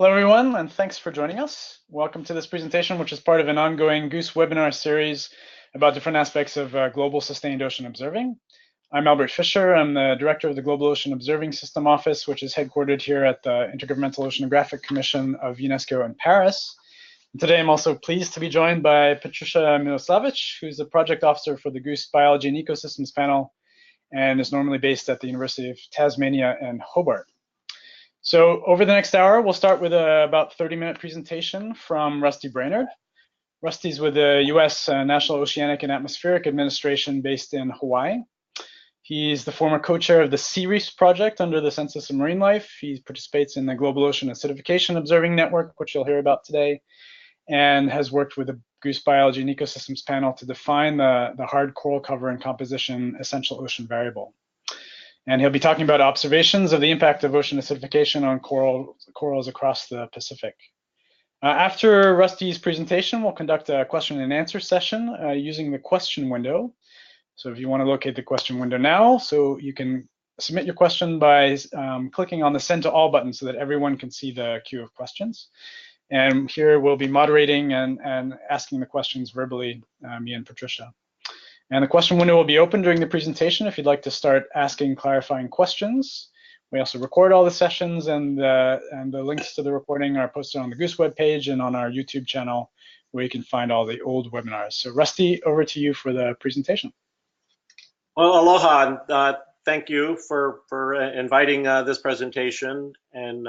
Hello, everyone, and thanks for joining us. Welcome to this presentation, which is part of an ongoing GOOS webinar series about different aspects of global sustained ocean observing. I'm Albert Fisher. I'm the director of the Global Ocean Observing System Office, which is headquartered here at the Intergovernmental Oceanographic Commission of UNESCO in Paris. And today, I'm also pleased to be joined by Patricia Miloslavich, who's the project officer for the GOOS Biology and Ecosystems panel, and is normally based at the University of Tasmania in Hobart. So over the next hour, we'll start with about 30-minute presentation from Rusty Brainerd. Rusty's with the US National Oceanic and Atmospheric Administration based in Hawaii. He's the former co-chair of the Sea Reefs project under the Census of Marine Life. He participates in the Global Ocean Acidification Observing Network, which you'll hear about today, and has worked with the GOOS Biology and Ecosystems panel to define the hard coral cover and composition essential ocean variable. And he'll be talking about observations of the impact of ocean acidification on corals across the Pacific. After Rusty's presentation, we'll conduct a question and answer session using the question window. So if you want to locate the question window now, so you can submit your question by clicking on the send to all button so that everyone can see the queue of questions. And here we'll be moderating and asking the questions verbally, me and Patricia. And the question window will be open during the presentation if you'd like to start asking clarifying questions. We also record all the sessions, and the links to the recording are posted on the GOOS webpage and on our YouTube channel, where you can find all the old webinars. So Rusty, over to you for the presentation. Well, aloha. Thank you for inviting this presentation, and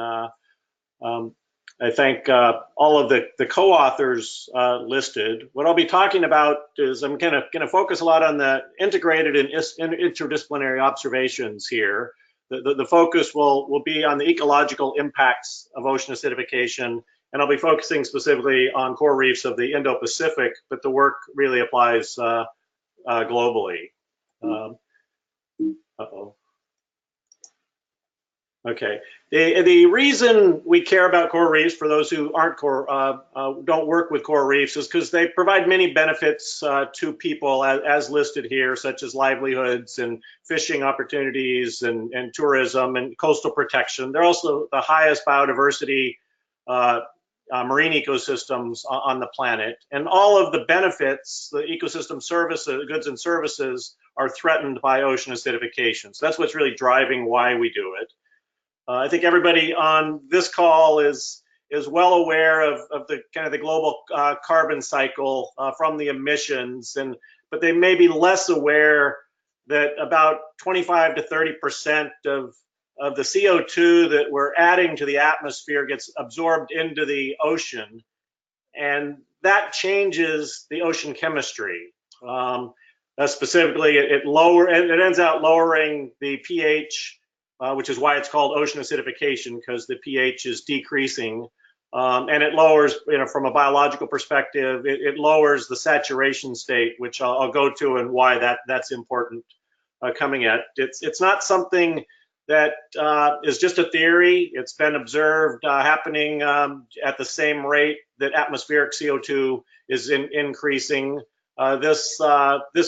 I thank all of the co-authors listed. What I'll be talking about is I'm going to focus a lot on the integrated and interdisciplinary observations here. The focus will be on the ecological impacts of ocean acidification, and I'll be focusing specifically on coral reefs of the Indo-Pacific, but the work really applies globally. Okay. The reason we care about coral reefs, for those who aren't don't work with coral reefs, is because they provide many benefits to people as listed here, such as livelihoods and fishing opportunities and tourism and coastal protection. They're also the highest biodiversity marine ecosystems on the planet, and all of the benefits, the ecosystem services, goods and services, are threatened by ocean acidification. So that's what's really driving why we do it. I think everybody on this call is well aware of the kind of the global carbon cycle from the emissions, but they may be less aware that about 25 to 30% of the CO2 that we're adding to the atmosphere gets absorbed into the ocean, and that changes the ocean chemistry. Specifically, it ends out lowering the pH, which is why it's called ocean acidification, because the pH is decreasing, and it lowers, from a biological perspective, it lowers the saturation state, which I'll go to and why that's important coming at. It's not something that is just a theory. It's been observed happening at the same rate that atmospheric CO2 is increasing. This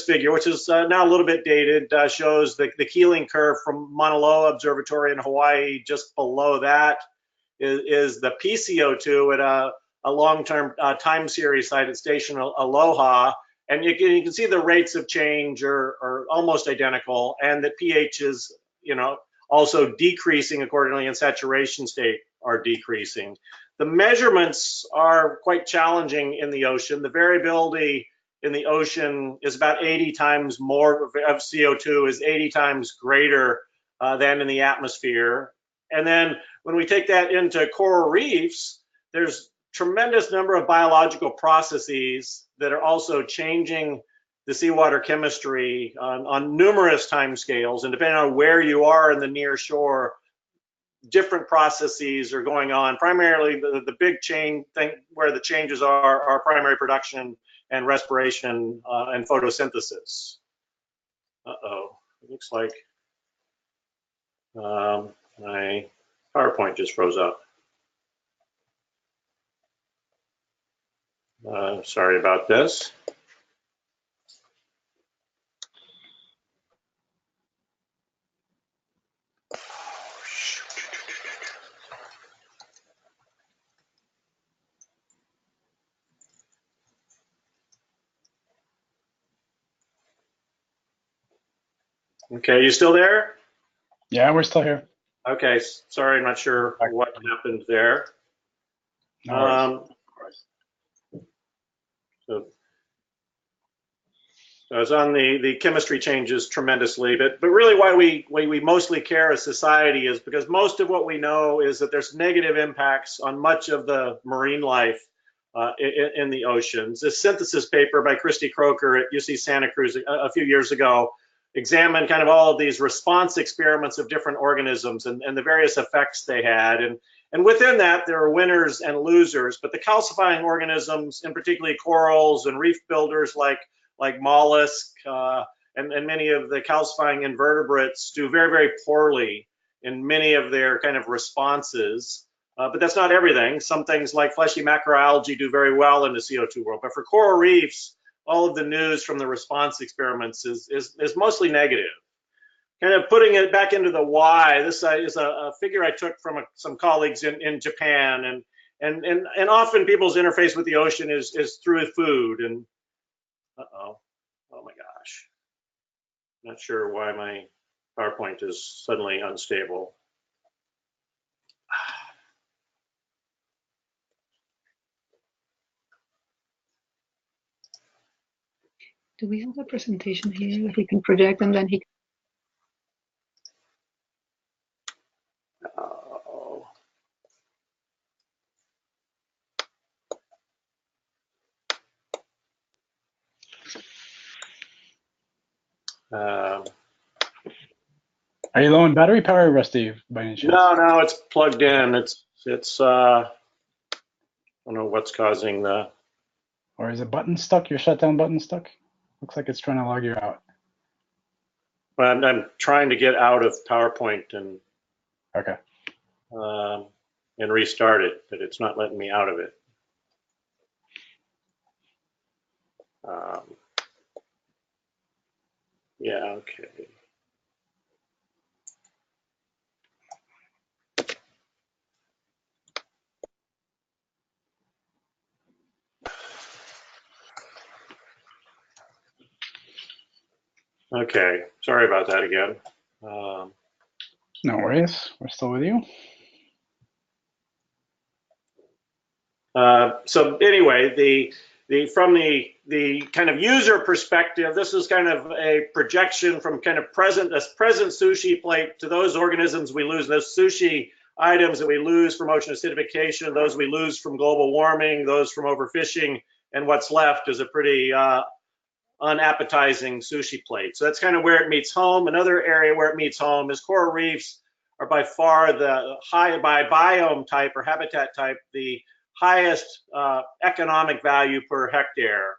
figure, which is now a little bit dated, shows the Keeling curve from Mauna Loa Observatory in Hawaii. Just below that is the PCO2 at a long-term time series site at Station Aloha, and you can see the rates of change are almost identical, and the pH is also decreasing accordingly, and saturation state are decreasing. The measurements are quite challenging in the ocean. The variability in the ocean is about 80 times more of CO2 is 80 times greater than in the atmosphere. And then when we take that into coral reefs, there's tremendous number of biological processes that are also changing the seawater chemistry on numerous time scales, and depending on where you are in the near shore, different processes are going on. Primarily, the big chain thing where the changes are primary production and respiration and photosynthesis. It looks like my PowerPoint just froze up. Sorry about this. Okay, you still there? Yeah, we're still here. Okay, sorry, I'm not sure what happened there. No worries. So it's on the chemistry changes tremendously, but really why we mostly care as society is because most of what we know is that there's negative impacts on much of the marine life in the oceans. This synthesis paper by Christy Croker at UC Santa Cruz a few years ago examined kind of all of these response experiments of different organisms and the various effects they had. And within that, there are winners and losers, but the calcifying organisms, and particularly corals and reef builders like mollusk and many of the calcifying invertebrates do very, very poorly in many of their kind of responses. But that's not everything. Some things like fleshy macroalgae do very well in the CO2 world. But for coral reefs, all of the news from the response experiments is mostly negative. Kind of putting it back into the why, this is a figure I took from some colleagues in Japan. And often people's interface with the ocean is through food. And uh-oh, oh my gosh. Not sure why my PowerPoint is suddenly unstable. Do we have a presentation here that he can project and then he can... Are you low on battery power, Rusty, by any chance? No, it's plugged in. It's I don't know what's causing the... Or is a button stuck? Your shutdown button stuck? Looks like it's trying to log you out. Well, I'm trying to get out of PowerPoint and okay, and restart it, but it's not letting me out of it. Yeah, okay. Okay, sorry about that again. No worries, we're still with you. So anyway, from the kind of user perspective, this is kind of a projection from kind of present sushi plate to those organisms we lose, those sushi items that we lose from ocean acidification, those we lose from global warming, those from overfishing, and what's left is a pretty unappetizing sushi plate. So that's kind of where it meets home. Another area where it meets home is coral reefs are by far the by biome type or habitat type, the highest economic value per hectare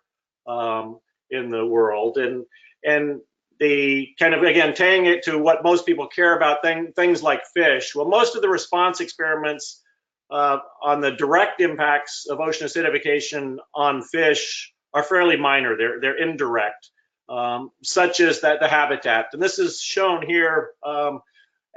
in the world. And the kind of, again, tying it to what most people care about, things like fish. Well, most of the response experiments on the direct impacts of ocean acidification on fish are fairly minor. They're indirect, such as the habitat. And this is shown here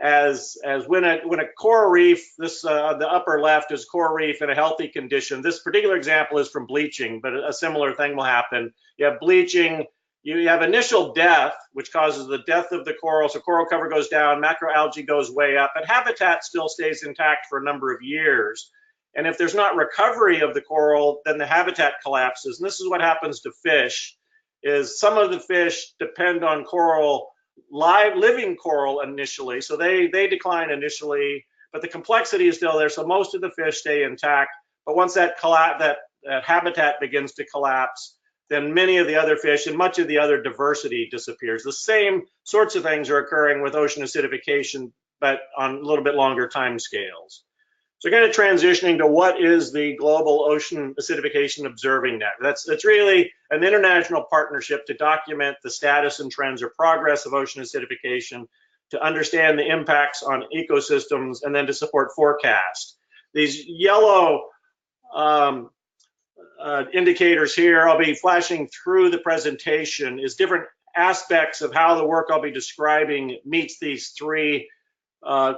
as when a coral reef, this the upper left is coral reef in a healthy condition. This particular example is from bleaching, but a similar thing will happen. You have bleaching, you have initial death, which causes the death of the coral. So coral cover goes down, macroalgae goes way up, but habitat still stays intact for a number of years. And if there's not recovery of the coral, then the habitat collapses. And this is what happens to fish, is some of the fish depend on coral, living coral initially. So they decline initially, but the complexity is still there. So most of the fish stay intact. But once that habitat begins to collapse, then many of the other fish and much of the other diversity disappears. The same sorts of things are occurring with ocean acidification, but on a little bit longer time scales. So kind of transitioning to what is the Global Ocean Acidification Observing Net. That's really an international partnership to document the status and trends or progress of ocean acidification, to understand the impacts on ecosystems, and then to support forecasts. These yellow indicators here, I'll be flashing through the presentation, is different aspects of how the work I'll be describing meets these three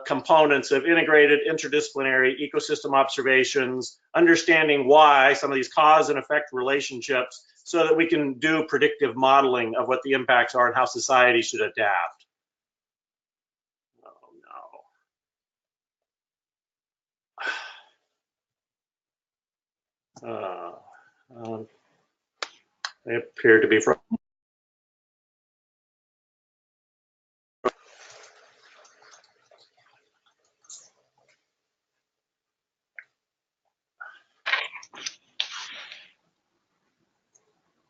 components of integrated interdisciplinary ecosystem observations, understanding why, some of these cause and effect relationships, so that we can do predictive modeling of what the impacts are and how society should adapt. They appear to be from.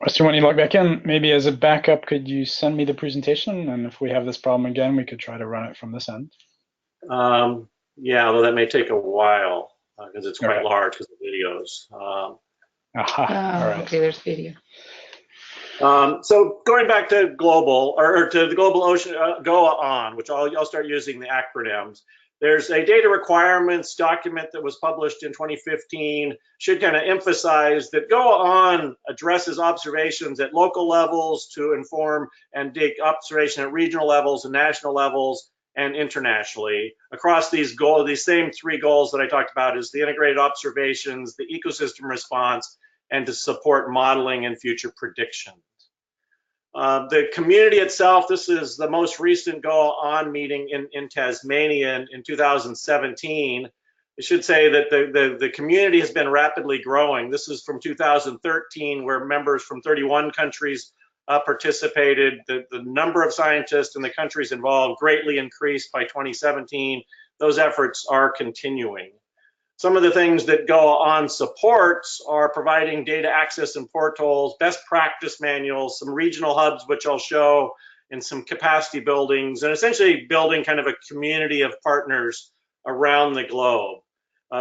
Rusty, when you log back in, maybe as a backup, could you send me the presentation? And if we have this problem again, we could try to run it from this end. Yeah, although that may take a while because it's quite large because of videos. All right. Okay, there's video. So going back to global, or to the global ocean, GOA, which I'll start using the acronyms. There's a data requirements document that was published in 2015, should kind of emphasize that GOA addresses observations at local levels to inform and dig observation at regional levels and national levels and internationally. Across these goals, these same three goals that I talked about is the integrated observations, the ecosystem response, and to support modeling and future predictions. The community itself, this is the most recent GOA meeting in Tasmania in 2017. I should say that the community has been rapidly growing. This is from 2013, where members from 31 countries participated. The number of scientists and the countries involved greatly increased by 2017. Those efforts are continuing. Some of the things that GOA supports are providing data access and portals, best practice manuals, some regional hubs, which I'll show, and some capacity buildings, and essentially building kind of a community of partners around the globe.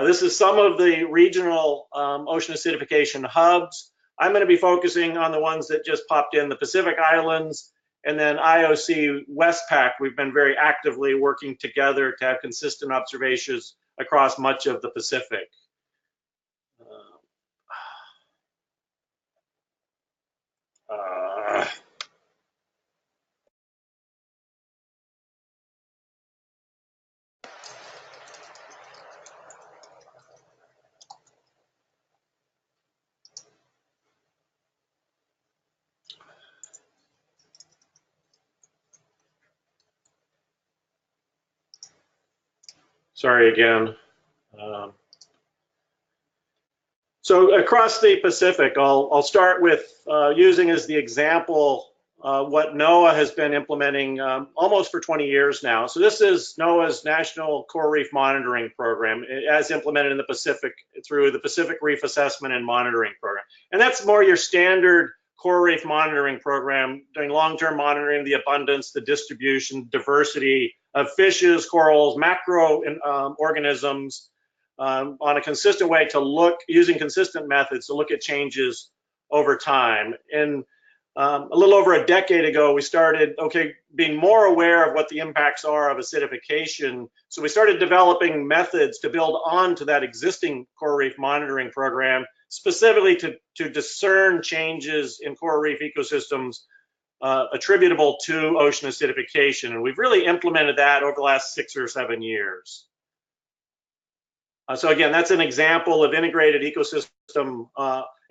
This is some of the regional ocean acidification hubs. I'm going to be focusing on the ones that just popped in, the Pacific Islands, and then IOC WESTPAC. We've been very actively working together to have consistent observations across much of the Pacific. Sorry again. So across the Pacific, I'll start with using as the example what NOAA has been implementing almost for 20 years now. So this is NOAA's National Coral Reef Monitoring Program, as implemented in the Pacific through the Pacific Reef Assessment and Monitoring Program. And that's more your standard coral reef monitoring program, doing long-term monitoring of the abundance, the distribution, diversity of fishes, corals, macro organisms, on a consistent way to look, using consistent methods to look at changes over time. And a little over a decade ago, we started, being more aware of what the impacts are of acidification. So we started developing methods to build onto that existing coral reef monitoring program, specifically to discern changes in coral reef ecosystems attributable to ocean acidification. And we've really implemented that over the last 6 or 7 years. So again, that's an example of integrated ecosystem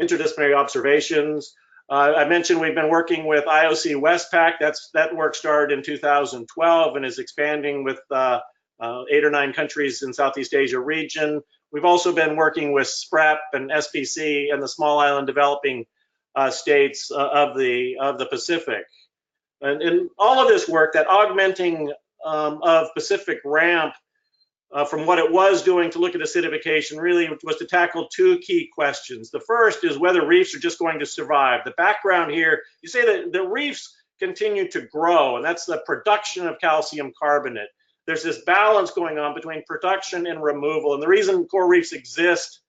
interdisciplinary observations. I mentioned we've been working with IOC WESTPAC. That work started in 2012 and is expanding with 8 or 9 countries in Southeast Asia region. We've also been working with SPREP and SPC and the small island developing states of the Pacific. And in all of this work, that augmenting of Pacific RAMP from what it was doing to look at acidification really was to tackle 2 key questions. The first is whether reefs are just going to survive. The background here, you say that the reefs continue to grow, and that's the production of calcium carbonate. There's this balance going on between production and removal, and the reason coral reefs exist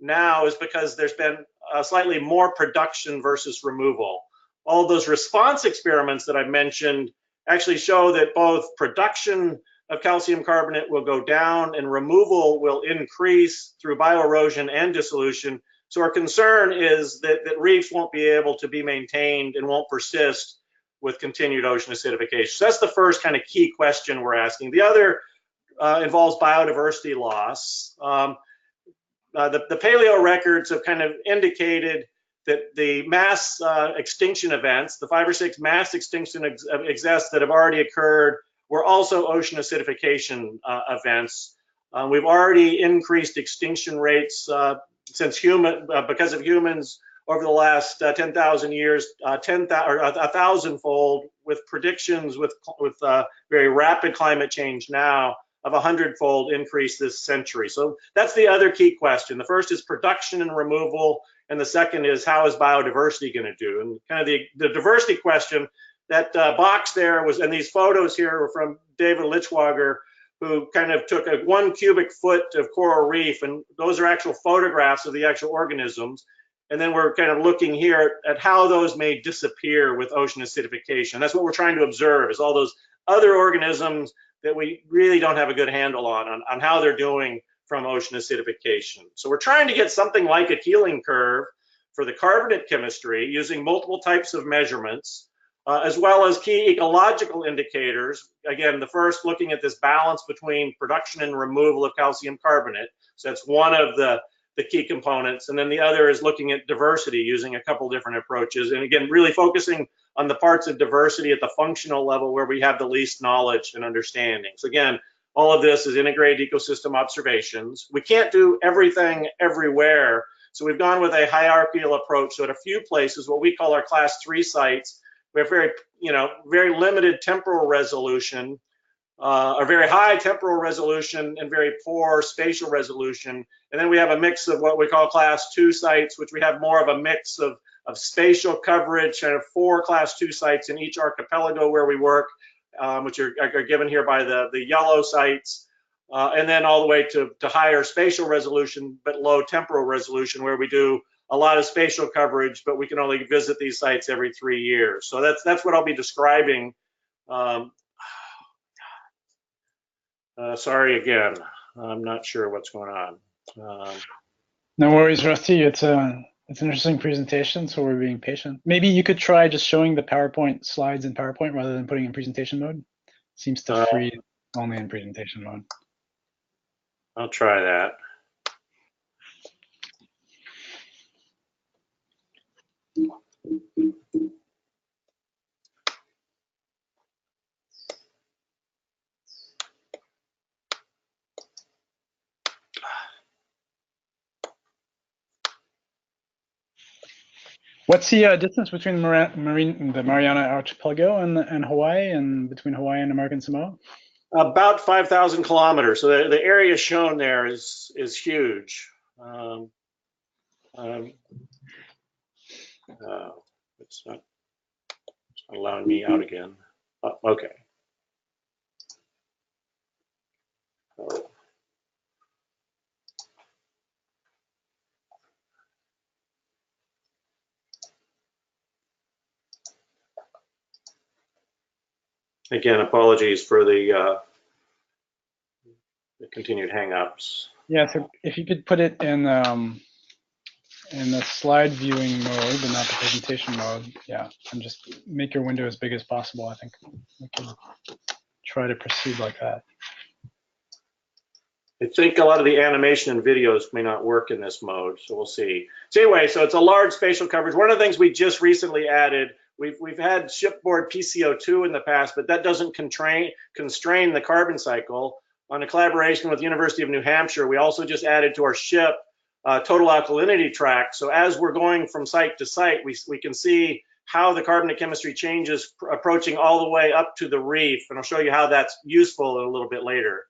now is because there's been slightly more production versus removal. All those response experiments that I mentioned actually show that both production of calcium carbonate will go down and removal will increase through bioerosion and dissolution. So our concern is that reefs won't be able to be maintained and won't persist with continued ocean acidification. So that's the first kind of key question we're asking. The other involves biodiversity loss. The paleo records have kind of indicated that the mass extinction events, the 5 or 6 mass extinction events that have already occurred, were also ocean acidification events. We've already increased extinction rates because of humans over the last 10,000 years, 1,000-fold, with predictions with very rapid climate change now of 100-fold increase this century. So that's the other key question. The first is production and removal, and the second is how is biodiversity going to do? And kind of the diversity question, that box there was, and these photos here were from David Lichwager, who kind of took a 1 cubic foot of coral reef, and those are actual photographs of the actual organisms. And then we're kind of looking here at how those may disappear with ocean acidification. That's what we're trying to observe, is all those other organisms that we really don't have a good handle on how they're doing from ocean acidification. So we're trying to get something like a healing curve for the carbonate chemistry using multiple types of measurements, as well as key ecological indicators. Again, the first looking at this balance between production and removal of calcium carbonate. So that's one of the key components. And then the other is looking at diversity using a couple different approaches. And again, really focusing on the parts of diversity at the functional level where we have the least knowledge and understanding. So again, all of this is integrated ecosystem observations. We can't do everything everywhere. So we've gone with a hierarchical approach. So at a few places, what we call our class 3 sites, we have very limited temporal resolution, or very high temporal resolution and very poor spatial resolution. And then we have a mix of what we call class 2 sites, which we have more of a mix of spatial coverage, kind of 4 class 2 sites in each archipelago where we work, which are given here by the yellow sites, and then all the way to higher spatial resolution but low temporal resolution, where we do a lot of spatial coverage, but we can only visit these sites every 3 years. So that's what I'll be describing. Sorry again, I'm not sure what's going on. No worries, Rusty. It's an interesting presentation, so we're being patient. Maybe you could try just showing the PowerPoint slides in PowerPoint rather than putting in presentation mode. Seems to free only in presentation mode. I'll try that. What's the distance between the Mariana Archipelago and Hawaii, and between Hawaii and American Samoa? About 5,000 kilometers. So the area shown there is huge. It's not allowing me out again. Okay. Oh. Again, apologies for the continued hang-ups. Yeah, so if you could put it in the slide viewing mode, but not the presentation mode, yeah, and just make your window as big as possible. I think we can try to proceed like that. I think a lot of the animation and videos may not work in this mode, so we'll see. So anyway, so it's a large spatial coverage. One of the things we just recently added, we've had shipboard PCO2 in the past, but that doesn't constrain the carbon cycle. On a collaboration with the University of New Hampshire, we also just added to our ship total alkalinity track. So as we're going from site to site, we can see how the carbonate chemistry changes approaching all the way up to the reef, and I'll show you how that's useful a little bit later.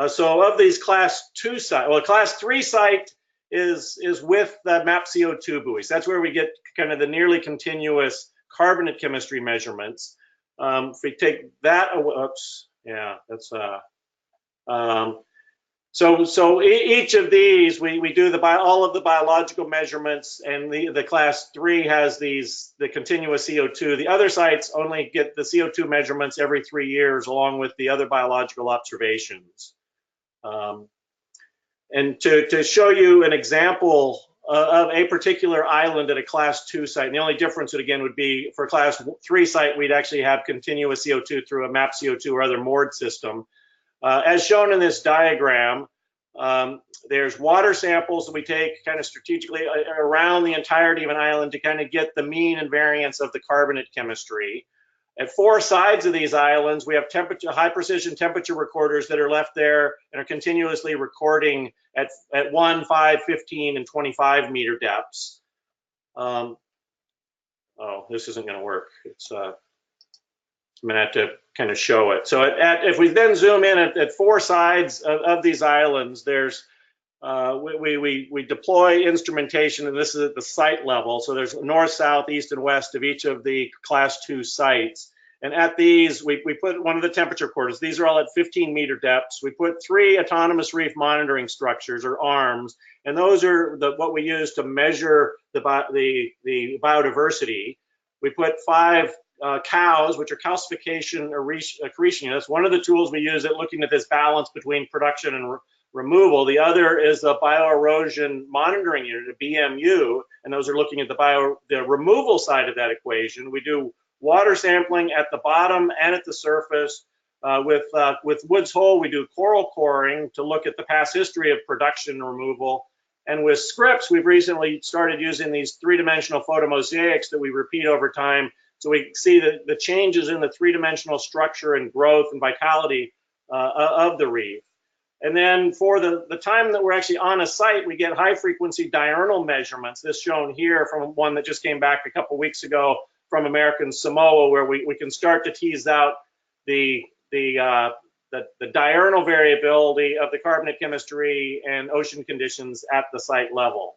So of these class 2 sites, well, class 3 site is with the MAP CO2 buoy. So that's where we get kind of the nearly continuous carbonate chemistry measurements. If we take that, oops, yeah, that's so each of these we do all of the biological measurements, and the class 3 has the continuous CO2. The other sites only get the CO2 measurements every 3 years, along with the other biological observations. And to show you an example of a particular island at a class 2 site, and the only difference again would be for class 3 site, we'd actually have continuous CO2 through a MAP CO2 or other moored system. As shown in this diagram, there's water samples that we take kind of strategically around the entirety of an island to kind of get the mean and variance of the carbonate chemistry. At 4 sides of these islands, we have high precision temperature recorders that are left there and are continuously recording at 1, 5, 15, and 25 meter depths. Oh, this isn't going to work. It's I'm going to have to kind of show it. So if we then zoom in at 4 sides of these islands, there's we deploy instrumentation, and this is at the site level. So there's north, south, east, and west of each of the class 2 sites. And at these, we put one of the temperature recorders. These are all at 15 meter depths. We put 3 autonomous reef monitoring structures, or ARMs, and those are what we use to measure the biodiversity. We put 5 cows, which are calcification or accretion units. One of the tools we use at looking at this balance between production and removal. The other is the bioerosion monitoring unit, a BMU, and those are looking at the removal side of that equation. We do water sampling at the bottom and at the surface. With Woods Hole, we do coral coring to look at the past history of production and removal. And with SPREPs, we've recently started using these 3-dimensional photomosaics that we repeat over time. So we see the changes in the 3-dimensional structure and growth and vitality of the reef. And then for the time that we're actually on a site, we get high frequency diurnal measurements. This shown here from one that just came back a couple weeks ago from American Samoa, where we can start to tease out the diurnal variability of the carbonate chemistry and ocean conditions at the site level.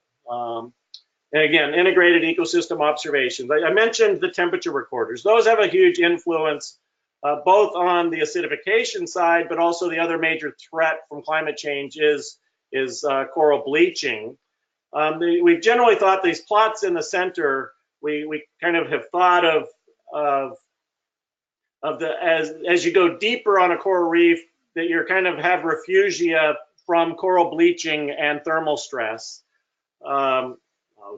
And again, integrated ecosystem observations. I mentioned the temperature recorders. Those have a huge influence both on the acidification side, but also the other major threat from climate change is coral bleaching. We've generally thought these plots in the center, we kind of have thought of as you go deeper on a coral reef, that you're kind of have refugia from coral bleaching and thermal stress. Oh,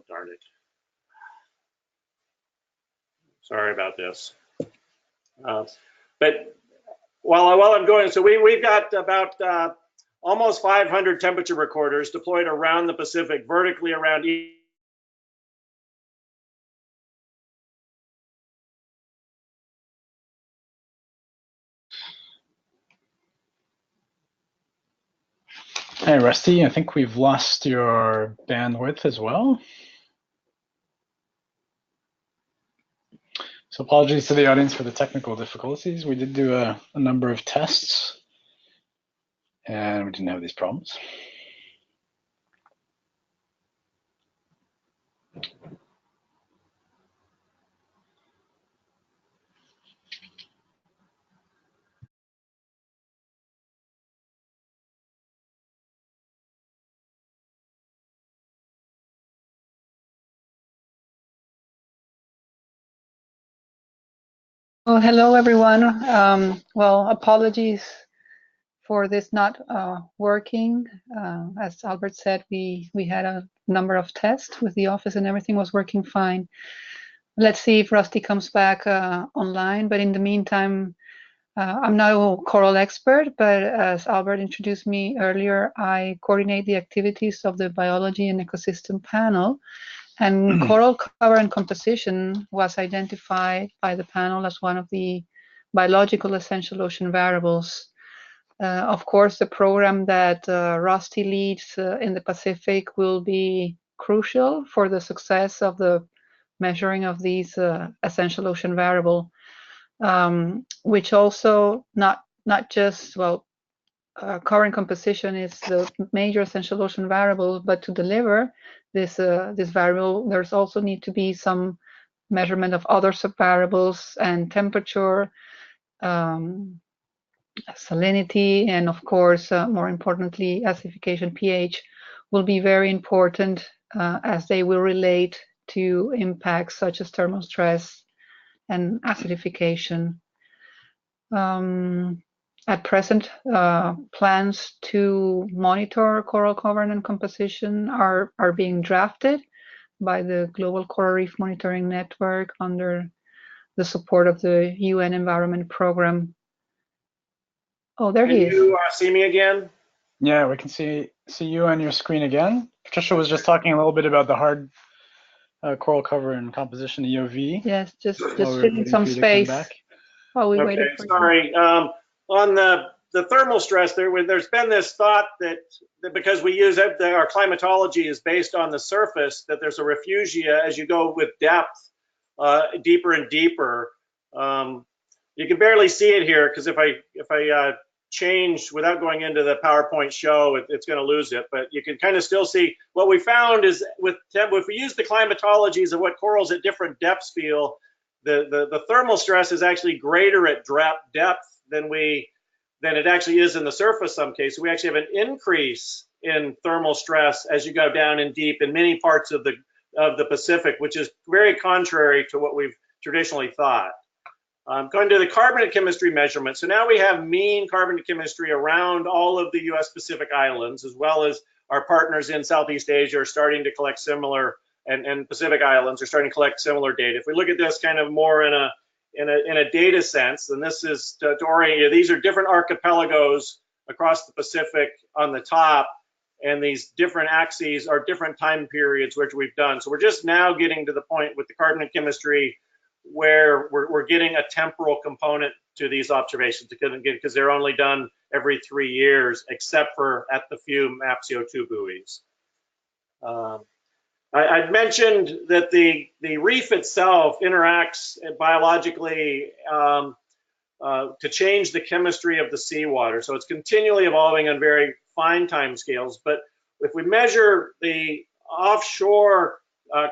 darn it. Sorry about this. But while I'm going, so we've got about almost 500 temperature recorders deployed around the Pacific, vertically around each. Hey, Rusty, I think we've lost your bandwidth as well. So apologies to the audience for the technical difficulties. We did do a number of tests and we didn't have these problems. Well, hello, everyone. Well, apologies for this not working. As Albert said, we had a number of tests with the office and everything was working fine. Let's see if Rusty comes back online. But in the meantime, I'm not a coral expert, but as Albert introduced me earlier, I coordinate the activities of the Biology and Ecosystem Panel. And coral cover and composition was identified by the panel as one of the biological essential ocean variables. Of course, the program that Rusty leads in the Pacific will be crucial for the success of the measuring of these essential ocean variable, which also not just, well, current composition is the major essential ocean variable, but to deliver this variable, there's also need to be some measurement of other subvariables, and temperature, salinity, and of course, more importantly, acidification pH will be very important as they will relate to impacts such as thermal stress and acidification. At present, plans to monitor coral cover and composition are being drafted by the Global Coral Reef Monitoring Network under the support of the UN Environment Program. Oh, there he is. Can you see me again? Yeah, we can see you on your screen again. Patricia was just talking a little bit about the hard coral cover and composition, EOV. Yes, just filling some space. while we Okay, waited for you. sorry. On the thermal stress, there's been this thought that because we use it, our climatology is based on the surface, that there's a refugia as you go with depth, deeper and deeper. You can barely see it here because if I change without going into the PowerPoint show, it's going to lose it. But you can kind of still see what we found is if we use the climatologies of what corals at different depths feel, the thermal stress is actually greater at depth than it actually is in the surface. Some cases we actually have an increase in thermal stress as you go down in deep in many parts of the Pacific, which is very contrary to what we've traditionally thought. Going to the carbonate chemistry measurement. So now we have mean carbonate chemistry around all of the US Pacific Islands, as well as our partners in Southeast Asia are starting to collect similar, and Pacific Islands are starting to collect similar data. If we look at this kind of more in a data sense, then this is to orient you. These are different archipelagos across the Pacific on the top, and these different axes are different time periods which we've done. So we're just now getting to the point with the carbonate chemistry where we're getting a temporal component to these observations because they're only done every 3 years, except for at the few map CO2 buoys. I'd mentioned that the reef itself interacts biologically to change the chemistry of the seawater. So it's continually evolving on very fine time scales. But if we measure the offshore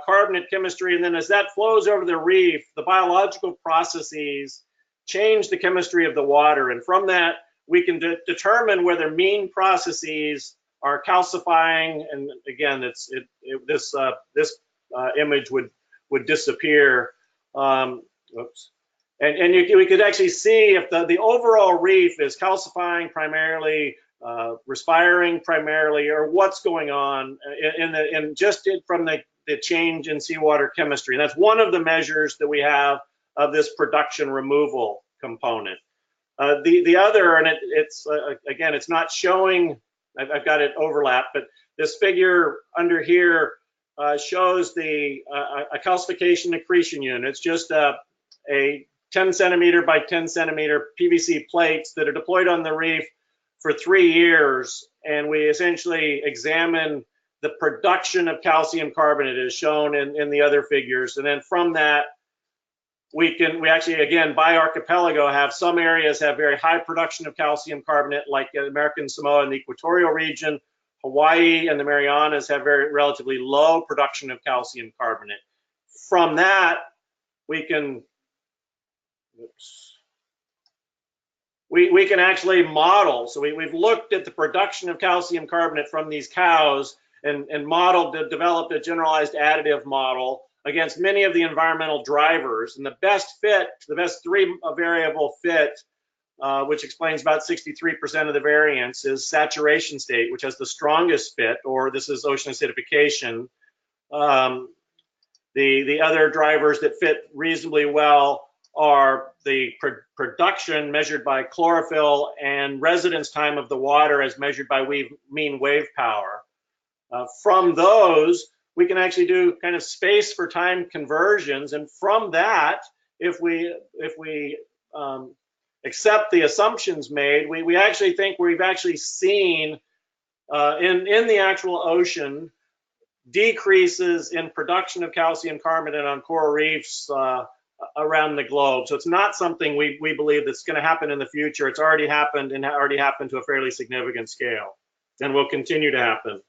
carbonate chemistry, and then as that flows over the reef, the biological processes change the chemistry of the water. And from that, we can determine whether mean processes are calcifying. And again, this image would disappear. Oops. And we could actually see if the overall reef is calcifying primarily, respiring primarily, or what's going on from the change in seawater chemistry. And that's one of the measures that we have of this production removal component. The other, and again, it's not showing, I've got it overlapped, but this figure under here shows a calcification accretion unit. It's just a 10 centimeter by 10 centimeter PVC plates that are deployed on the reef for 3 years. And we essentially examine the production of calcium carbonate as shown in the other figures. And then from that, we actually, again, by archipelago, have some areas have very high production of calcium carbonate, like American Samoa and the equatorial region. Hawaii and the Marianas have very relatively low production of calcium carbonate. From that, we can, we can actually model. So we've looked at the production of calcium carbonate from these cows and developed a generalized additive model against many of the environmental drivers. And the best fit, the best 3 variable fit, which explains about 63% of the variance, is saturation state, which has the strongest fit, or this is ocean acidification. The other drivers that fit reasonably well are the production measured by chlorophyll and residence time of the water as measured by mean wave power. From those, we can actually do kind of space for time conversions, and from that, if we accept the assumptions made, we actually think we've actually seen in the actual ocean decreases in production of calcium carbonate on coral reefs around the globe. So it's not something we believe that's going to happen in the future. It's already happened, and already happened to a fairly significant scale, and will continue to happen.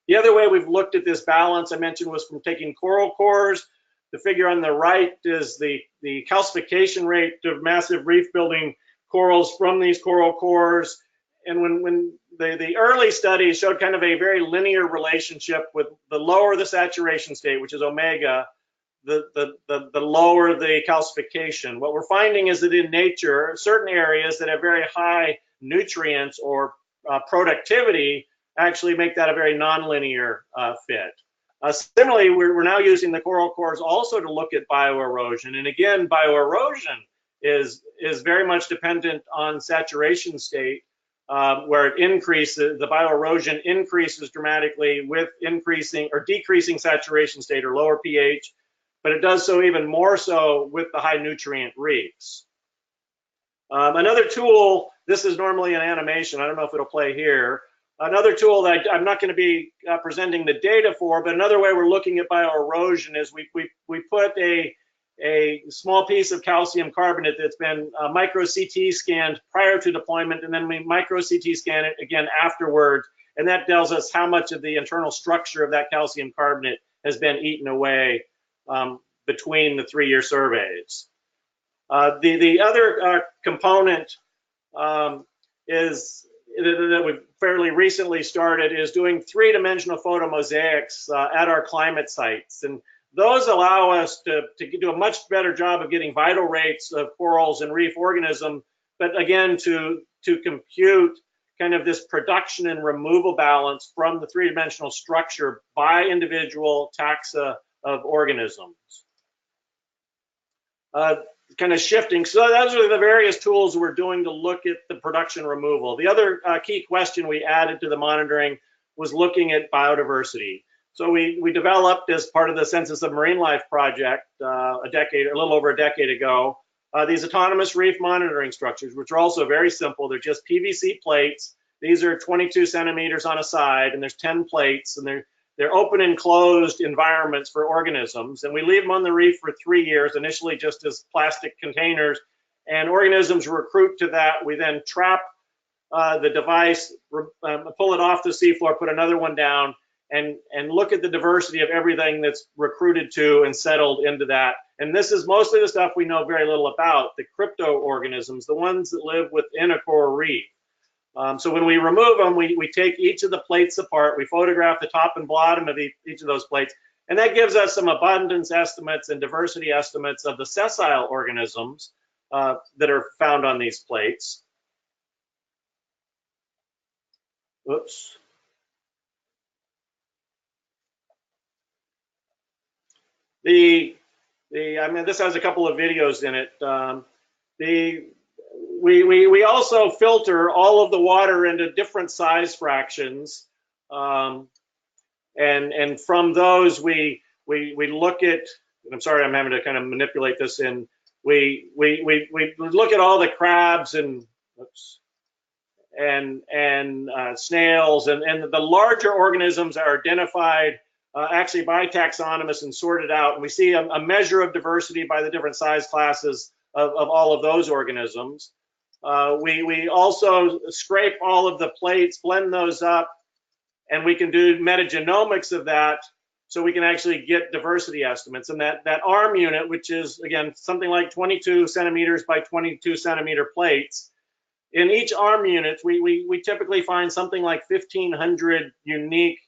The other way we've looked at this balance I mentioned was from taking coral cores. The figure on the right is the calcification rate of massive reef building corals from these coral cores. And when the early studies showed kind of a very linear relationship with the lower the saturation state, which is omega, the lower the calcification. What we're finding is that in nature, certain areas that have very high nutrients or productivity actually make that a very nonlinear fit. Similarly, we're now using the coral cores also to look at bioerosion. And again, bioerosion is very much dependent on saturation state, where it increases, the bioerosion increases dramatically with increasing or decreasing saturation state or lower pH, but it does so even more so with the high nutrient reefs. Another tool, this is normally an animation, I don't know if it'll play here. Another tool that I'm not going to be presenting the data for, but another way we're looking at bioerosion is we put a small piece of calcium carbonate that's been micro CT scanned prior to deployment, and then we micro CT scan it again afterwards, and that tells us how much of the internal structure of that calcium carbonate has been eaten away between the 3-year surveys. The other component is that we've fairly recently started is doing 3-dimensional photomosaics at our climate sites, and those allow us to do a much better job of getting vital rates of corals and reef organism, but again to compute kind of this production and removal balance from the 3-dimensional structure by individual taxa of organisms. Kind of shifting, so those are the various tools we're doing to look at the production removal. The other key question we added to the monitoring was looking at biodiversity. So we developed as part of the Census of Marine Life project a little over a decade ago, these autonomous reef monitoring structures, which are also very simple. They're just PVC plates. These are 22 centimeters on a side, and there's 10 plates, and they're open and closed environments for organisms, and we leave them on the reef for 3 years, initially just as plastic containers, and organisms recruit to that. We then trap the device, pull it off the seafloor, put another one down, and look at the diversity of everything that's recruited to and settled into that. And this is mostly the stuff we know very little about, the crypto organisms, the ones that live within a coral reef. So when we remove them, we take each of the plates apart, we photograph the top and bottom of each of those plates, and that gives us some abundance estimates and diversity estimates of the sessile organisms that are found on these plates. Oops. I mean, this has a couple of videos in it. We also filter all of the water into different size fractions, and from those we look at. I'm sorry, I'm having to kind of manipulate this in. We look at all the crabs and snails, and the larger organisms are identified actually by taxonomists and sorted out. And we see a measure of diversity by the different size classes of all of those organisms. We also scrape all of the plates, blend those up, and we can do metagenomics of that, so we can actually get diversity estimates. And that arm unit, which is again something like 22 centimeters by 22 centimeter plates, in each arm unit we typically find something like 1,500 unique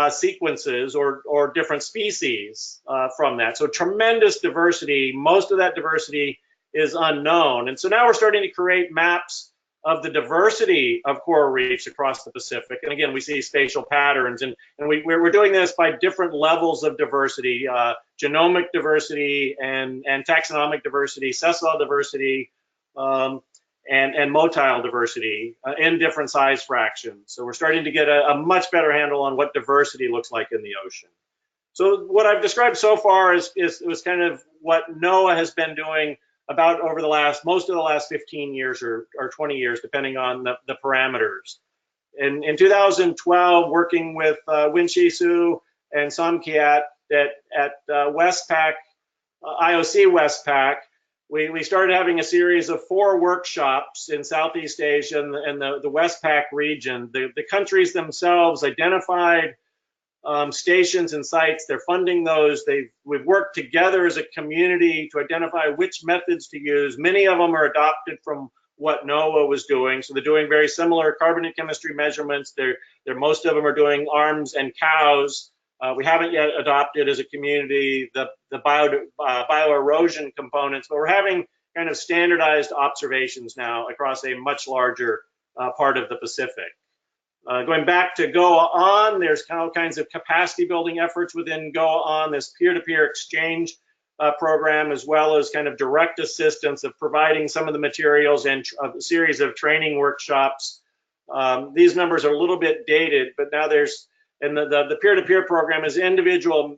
sequences or different species from that. So tremendous diversity. Most of that diversity is unknown. And so now we're starting to create maps of the diversity of coral reefs across the Pacific. And again, we see spatial patterns, and we're doing this by different levels of diversity, genomic diversity and taxonomic diversity, sessile diversity, and motile diversity in different size fractions. So we're starting to get a much better handle on what diversity looks like in the ocean. So what I've described so far was kind of what NOAA has been doing about over most of the last 15 years or 20 years, depending on the parameters. In 2012, working with Winshisu and Somkiat at WESTPAC, IOC WESTPAC, we started having a series of 4 workshops in Southeast Asia and the WESTPAC region. The countries themselves identified stations and sites. They're funding those. We've worked together as a community to identify which methods to use. Many of them are adopted from what NOAA was doing. So they're doing very similar carbonate chemistry measurements. Most of them are doing arms and cows. We haven't yet adopted as a community the bioerosion components, but we're having kind of standardized observations now across a much larger part of the Pacific. Going back to GOA, there's all kinds of capacity building efforts within GOA, this peer-to-peer exchange program, as well as kind of direct assistance of providing some of the materials and a series of training workshops. These numbers are a little bit dated, but now and the peer-to-peer program is individual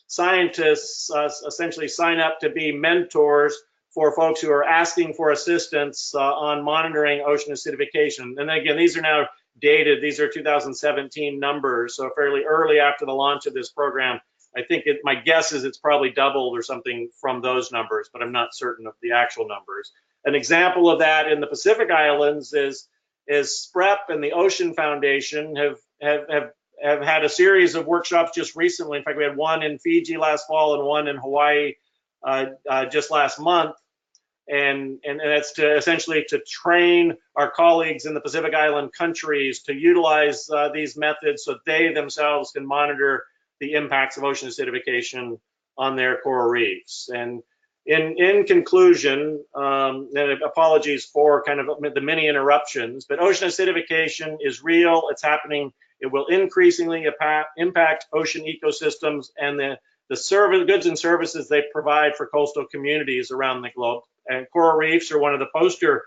scientists essentially sign up to be mentors for folks who are asking for assistance on monitoring ocean acidification. And again, these are now dated. These are 2017 numbers, so fairly early after the launch of this program. I think my guess is it's probably doubled or something from those numbers, but I'm not certain of the actual numbers. An example of that in the Pacific Islands is SPREP and the Ocean Foundation have had a series of workshops just recently. In fact, we had one in Fiji last fall and one in Hawaii just last month. And that's to essentially to train our colleagues in the Pacific Island countries to utilize these methods so they themselves can monitor the impacts of ocean acidification on their coral reefs. And in conclusion, and apologies for kind of the many interruptions, but ocean acidification is real, it's happening, it will increasingly impact ocean ecosystems and the goods and services they provide for coastal communities around the globe. And coral reefs are one of the poster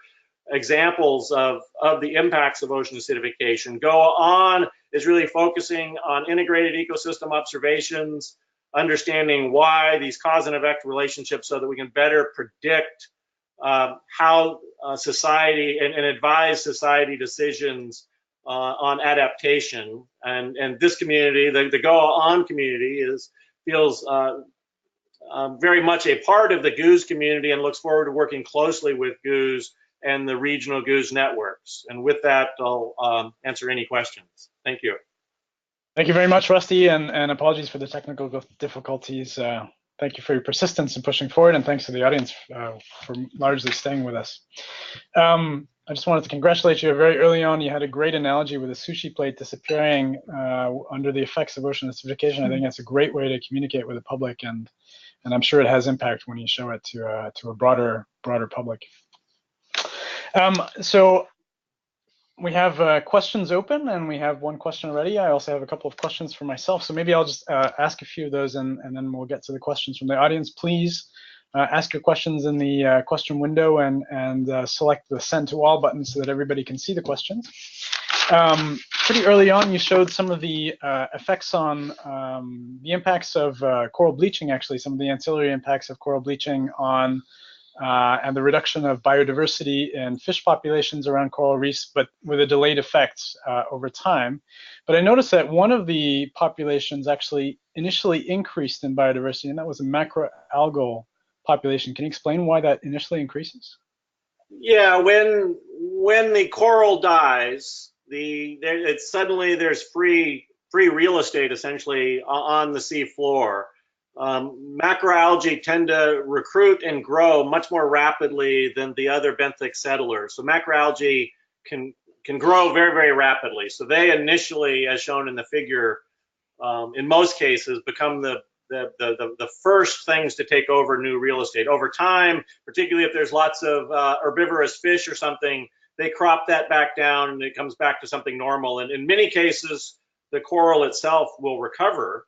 examples of the impacts of ocean acidification. Go On is really focusing on integrated ecosystem observations, understanding why these cause and effect relationships so that we can better predict how society and advise society decisions on adaptation. And this community, the Go On community, feels very much a part of the GOOS community and looks forward to working closely with GOOS and the regional GOOS networks. And with that, I'll answer any questions. Thank you. Thank you very much, Rusty, and apologies for the technical difficulties. Thank you for your persistence in pushing forward, and thanks to the audience for largely staying with us. I just wanted to congratulate you. Very early on, you had a great analogy with a sushi plate disappearing under the effects of ocean acidification. I think that's a great way to communicate with the public, and I'm sure it has impact when you show it to a broader public. So we have questions open, and we have one question already. I also have a couple of questions for myself, so maybe I'll just ask a few of those, and then we'll get to the questions from the audience. Please ask your questions in the question window and select the Send to All button so that everybody can see the questions. Pretty early on, you showed some of the effects on the impacts of coral bleaching, actually, some of the ancillary impacts of coral bleaching on and the reduction of biodiversity in fish populations around coral reefs, but with a delayed effect over time. But I noticed that one of the populations actually initially increased in biodiversity, and that was a macroalgal population. Can you explain why that initially increases? Yeah, when the coral dies, suddenly there's free real estate essentially on the sea floor. Macroalgae tend to recruit and grow much more rapidly than the other benthic settlers. So macroalgae can grow very, very rapidly. So they initially, as shown in the figure, in most cases become the first things to take over new real estate. Over time, particularly if there's lots of herbivorous fish or something, they crop that back down and it comes back to something normal. And in many cases, the coral itself will recover.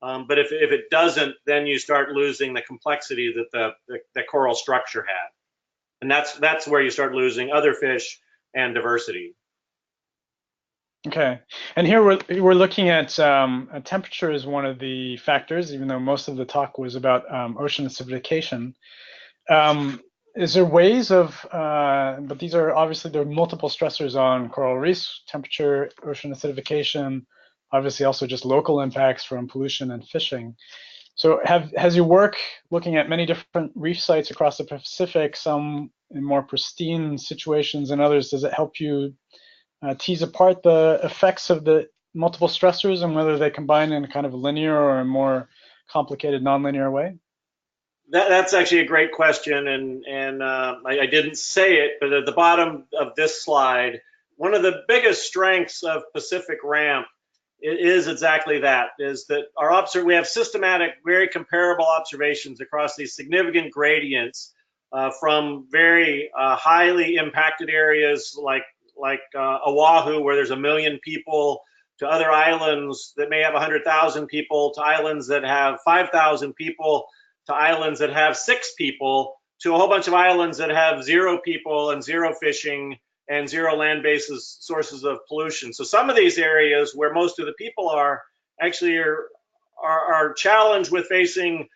But if it doesn't, then you start losing the complexity that the coral structure had. And that's where you start losing other fish and diversity. Okay, and here we're looking at temperature as one of the factors, even though most of the talk was about ocean acidification. Is there ways of, but these are obviously, there are multiple stressors on coral reefs: temperature, ocean acidification, obviously also just local impacts from pollution and fishing. So has your work looking at many different reef sites across the Pacific, some in more pristine situations and others, does it help you tease apart the effects of the multiple stressors and whether they combine in a kind of linear or a more complicated nonlinear way? That's actually a great question, and I didn't say it, but at the bottom of this slide, one of the biggest strengths of Pacific Ramp is exactly that, is that we have systematic, very comparable observations across these significant gradients from very highly impacted areas like Oahu, where there's 1 million people, to other islands that may have 100,000 people, to islands that have 5,000 people, to islands that have 6 people, to a whole bunch of islands that have 0 people and 0 fishing and 0 land-based sources of pollution. So some of these areas where most of the people are actually are challenged with facing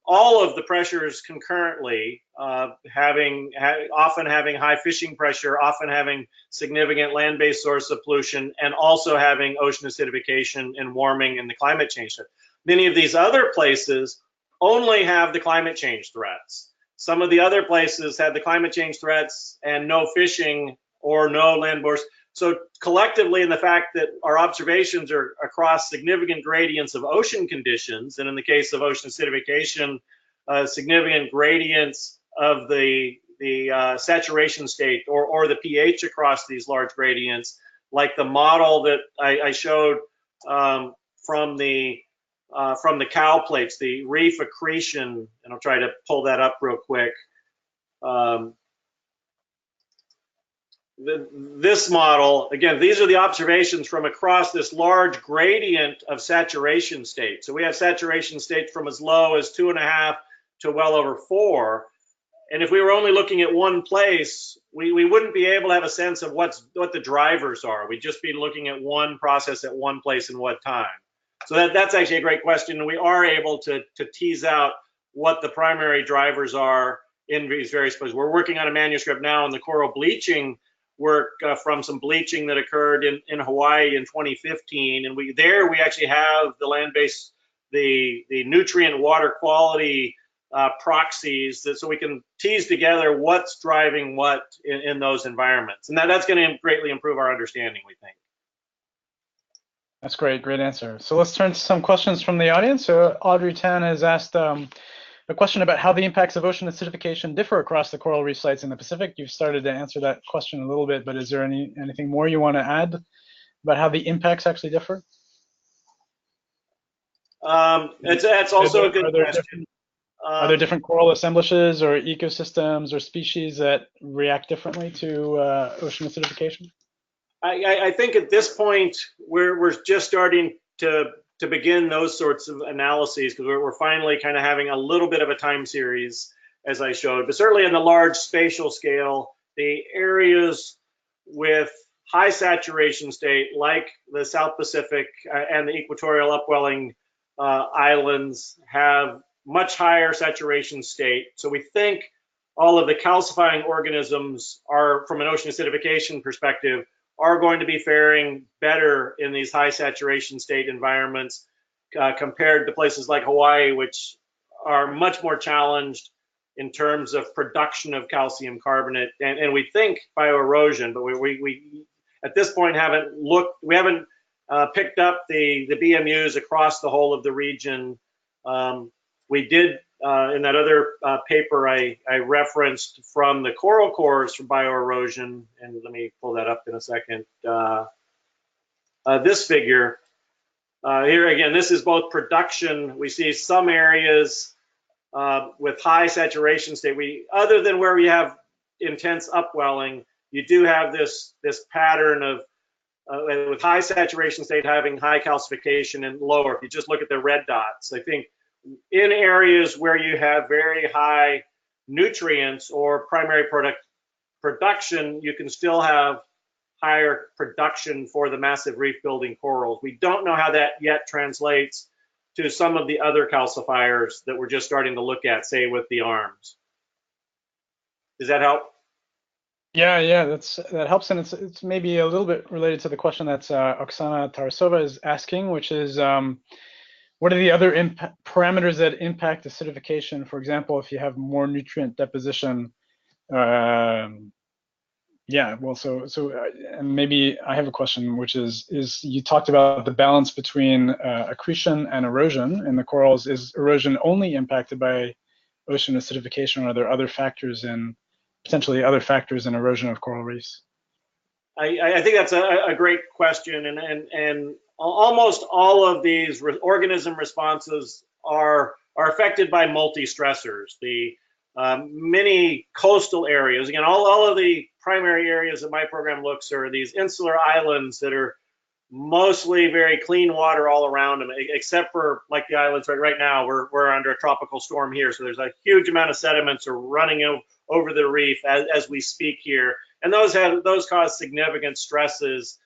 all of the pressures concurrently, often having high fishing pressure, often having significant land-based source of pollution, and also having ocean acidification and warming and the climate change. Many of these other places only have the climate change threats. Some of the other places have the climate change threats and no fishing or no land-based. So collectively, in the fact that our observations are across significant gradients of ocean conditions, and in the case of ocean acidification, significant gradients of the saturation state or the pH across these large gradients, like the model that I showed from the cow plates, the reef accretion, and I'll try to pull that up real quick. This model, again, these are the observations from across this large gradient of saturation state. So we have saturation states from as low as 2.5 to well over 4. And if we were only looking at one place, we wouldn't be able to have a sense of what the drivers are. We'd just be looking at one process at one place and what time. So that's actually a great question. And we are able to tease out what the primary drivers are in these various places. We're working on a manuscript now on the coral bleaching work from some bleaching that occurred in Hawaii in 2015, and we actually have the land-based, the nutrient water quality proxies, so we can tease together what's driving what in those environments, and that's going to greatly improve our understanding, we think. That's great answer. So let's turn to some questions from the audience. So Audrey Tan has asked a question about how the impacts of ocean acidification differ across the coral reef sites in the Pacific. You've started to answer that question a little bit, but is there anything more you want to add about how the impacts actually differ? That's also a good question. Are there different coral assemblages or ecosystems or species that react differently to ocean acidification? I think at this point we're just starting to begin those sorts of analyses, because we're finally kind of having a little bit of a time series, as I showed. But certainly in the large spatial scale, the areas with high saturation state, like the South Pacific and the equatorial upwelling islands, have much higher saturation state. So we think all of the calcifying organisms are, from an ocean acidification perspective, are going to be faring better in these high saturation state environments compared to places like Hawaii, which are much more challenged in terms of production of calcium carbonate, and we think bioerosion, but we at this point haven't picked up the BMUs across the whole of the region. We did in that other paper I referenced from the coral cores for bioerosion, and let me pull that up in a second. This figure here again, this is both production. We see some areas with high saturation state. Other than where we have intense upwelling, you do have this pattern of with high saturation state having high calcification and lower. If you just look at the red dots, I think in areas where you have very high nutrients or primary production, you can still have higher production for the massive reef building corals. We don't know how that yet translates to some of the other calcifiers that we're just starting to look at, say with the arms. Does that help? Yeah, that helps, and it's maybe a little bit related to the question that Oksana Tarasova is asking, which is what are the other parameters that impact acidification? For example, if you have more nutrient deposition, and maybe I have a question, which is you talked about the balance between accretion and erosion in the corals. Is erosion only impacted by ocean acidification, or are there other factors potentially other factors in erosion of coral reefs? I think that's a great question, and almost all of these organism responses are affected by multi-stressors. The many coastal areas, again, all of the primary areas that my program looks are these insular islands that are mostly very clean water all around them, except for like the islands right now. We're under a tropical storm here, so there's a huge amount of sediments are running over the reef as we speak here, and those cause significant stresses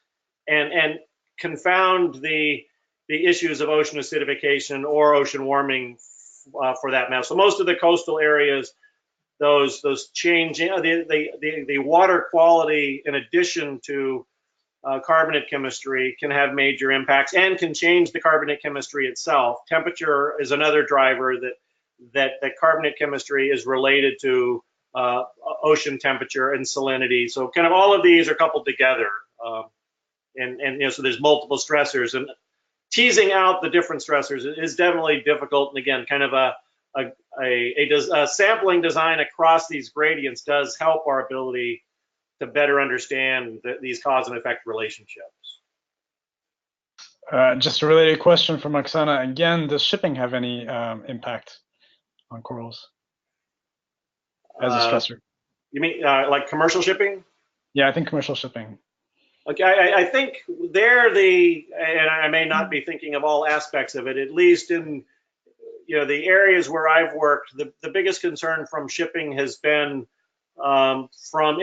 and confound the issues of ocean acidification or ocean warming for that map. So most of the coastal areas, those changing the water quality, in addition to carbonate chemistry, can have major impacts and can change the carbonate chemistry itself. Temperature is another driver that carbonate chemistry is related to ocean temperature and salinity. So kind of all of these are coupled together, and you know, so there's multiple stressors, and teasing out the different stressors is definitely difficult. And again, kind of a sampling design across these gradients does help our ability to better understand these cause and effect relationships. Just a related question from Oksana. Again, does shipping have any impact on corals as a stressor? You mean like commercial shipping? Yeah, I think commercial shipping. Okay, I think and I may not be thinking of all aspects of it, at least in the areas where I've worked, the biggest concern from shipping has been from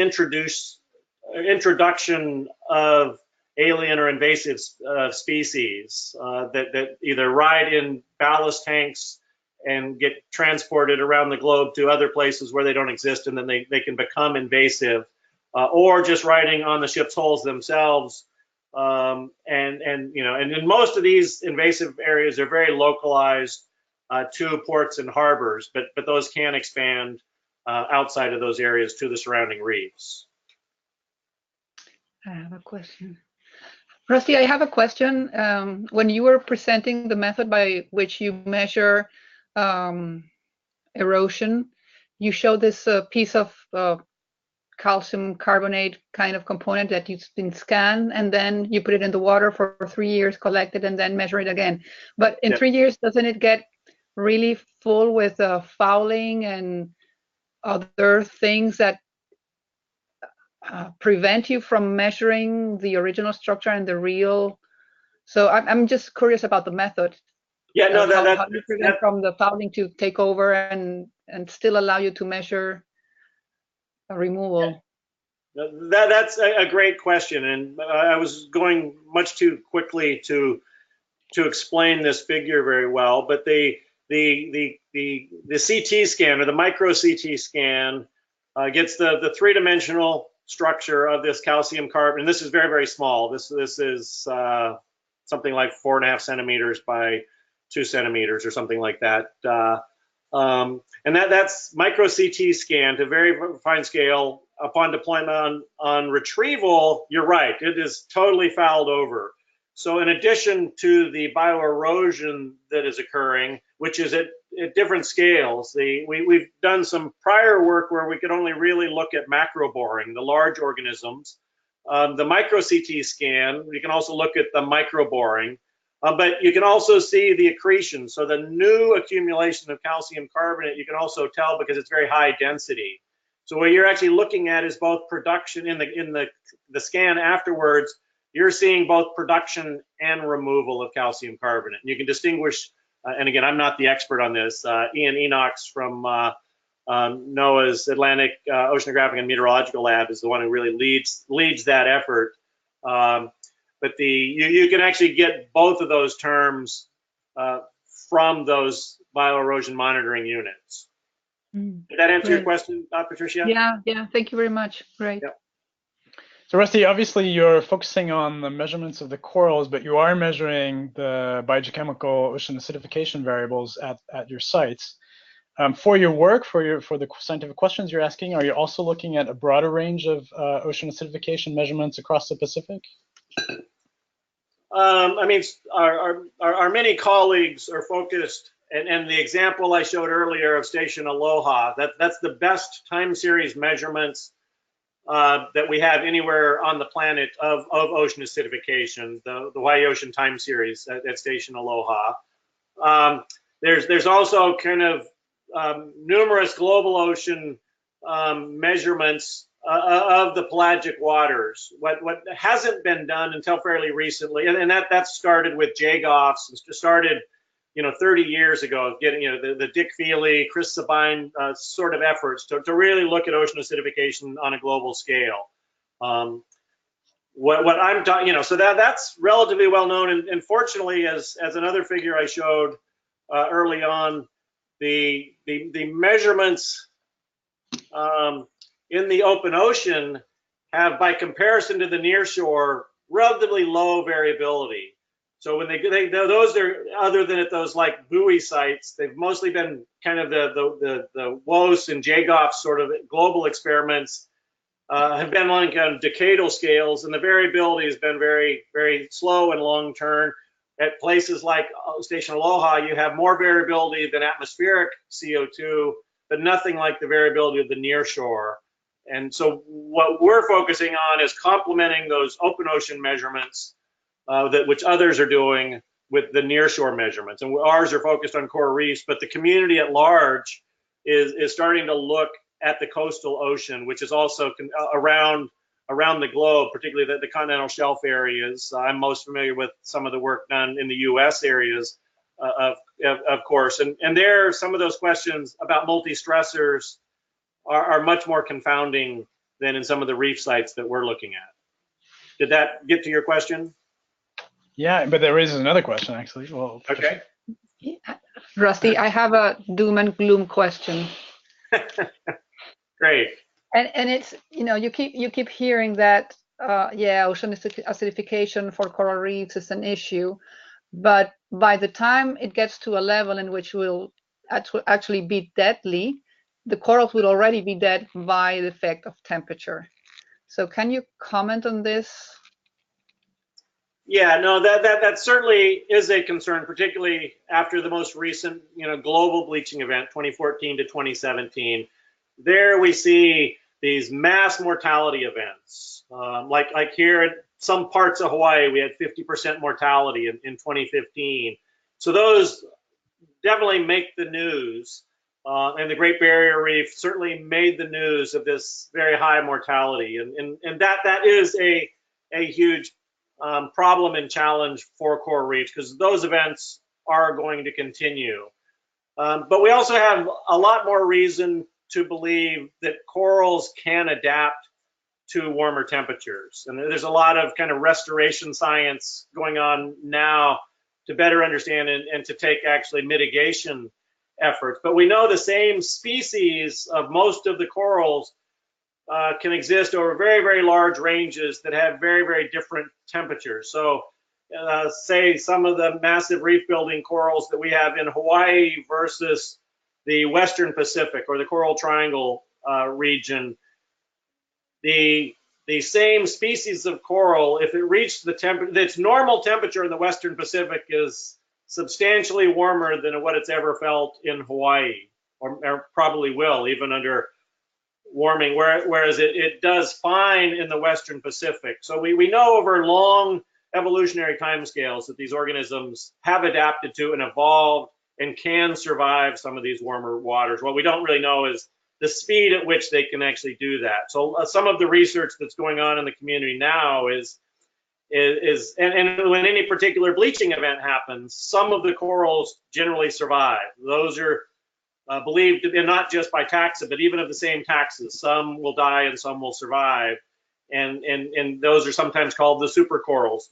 introduction of alien or invasive species that either ride in ballast tanks and get transported around the globe to other places where they don't exist, and then they can become invasive, or just riding on the ship's hulls themselves. And in most of these invasive areas, they're very localized to ports and harbors, but those can expand outside of those areas to the surrounding reefs. I have a question. Rusty, I have a question. When you were presenting the method by which you measure erosion, you showed this piece of calcium carbonate kind of component that you've been scanned, and then you put it in the water for 3 years, collect it, and then measure it again. But in 3 years, doesn't it get really full with fouling and other things that prevent you from measuring the original structure and the real? So I'm just curious about the method. Yeah, no, how do you prevent from the fouling to take over and still allow you to measure a removal? Yeah. That's a great question, and I was going much too quickly to explain this figure very well. But the CT scan, or the micro CT scan, gets the three-dimensional structure of this calcium carbonate. And this is very, very small. This is something like 4.5 centimeters by 2 centimeters or something like that. And that's micro CT scan to very fine scale. Upon deployment on retrieval, you're right, it is totally fouled over. So in addition to the bioerosion that is occurring, which is at different scales, we've done some prior work where we could only really look at macro boring, the large organisms. The micro CT scan, you can also look at the micro boring, but you can also see the accretion. So the new accumulation of calcium carbonate, you can also tell because it's very high density. So what you're actually looking at is both production in the scan afterwards. You're seeing both production and removal of calcium carbonate. And you can distinguish, and again, I'm not the expert on this. Ian Enochs from NOAA's Atlantic Oceanographic and Meteorological Lab is the one who really leads that effort. But you can actually get both of those terms from those bioerosion monitoring units. Did that answer your question, Patricia? Yeah, thank you very much. Great. Yeah. So Rusty, obviously you're focusing on the measurements of the corals, but you are measuring the biogeochemical ocean acidification variables at your sites. For your work, for the scientific questions you're asking, are you also looking at a broader range of ocean acidification measurements across the Pacific? I mean, our many colleagues are focused, and the example I showed earlier of Station Aloha, that's the best time series measurements that we have anywhere on the planet of ocean acidification, the Hawaii Ocean Time Series at Station Aloha. There's also kind of numerous global ocean measurements of the pelagic waters. What hasn't been done until fairly recently, and that started with JGOFs, and started 30 years ago, getting the Dick Feely, Chris Sabine sort of efforts to really look at ocean acidification on a global scale. What I'm talking, so that's relatively well known, and fortunately, as another figure I showed early on, the measurements in the open ocean have, by comparison to the nearshore, relatively low variability. So when those are, other than at those like buoy sites, they've mostly been kind of the WOS and JGOF sort of global experiments, have been on kind of decadal scales, and the variability has been very, very slow and long term. At places like Station Aloha, you have more variability than atmospheric CO2, but nothing like the variability of the nearshore. And so what we're focusing on is complementing those open ocean measurements which others are doing with the nearshore measurements. And ours are focused on coral reefs, but the community at large is starting to look at the coastal ocean, which is also around the globe, particularly the continental shelf areas. I'm most familiar with some of the work done in the US areas, of course. And there, some of those questions about multi-stressors are much more confounding than in some of the reef sites that we're looking at. Did that get to your question? Yeah, but that raises another question, actually. Well, okay. Rusty, I have a doom and gloom question. Great. And it's, you know, you keep hearing that yeah, ocean acidification for coral reefs is an issue, but by the time it gets to a level in which will actually be deadly, the corals will already be dead by the effect of temperature. So can you comment on this? Yeah, no, that certainly is a concern, particularly after the most recent, global bleaching event, 2014 to 2017. There we see these mass mortality events. Like here in some parts of Hawaii, we had 50% mortality in 2015. So those definitely make the news. And the Great Barrier Reef certainly made the news of this very high mortality. And that is a huge problem and challenge for coral reefs, because those events are going to continue. But we also have a lot more reason to believe that corals can adapt to warmer temperatures. And there's a lot of kind of restoration science going on now to better understand and to take actually mitigation efforts. But we know the same species of most of the corals can exist over very, very large ranges that have very, very different temperatures. So say some of the massive reef building corals that we have in Hawaii versus the Western Pacific or the Coral Triangle region, the same species of coral, if it reached the temperature, its normal temperature in the Western Pacific is substantially warmer than what it's ever felt in Hawaii, or probably will, even under warming, whereas it does fine in the Western Pacific. So we know over long evolutionary timescales that these organisms have adapted to and evolved and can survive some of these warmer waters. What we don't really know is the speed at which they can actually do that. So some of the research that's going on in the community now is when any particular bleaching event happens, some of the corals generally survive. Those are believed, and not just by taxa, but even of the same taxas. Some will die and some will survive, and those are sometimes called the supercorals.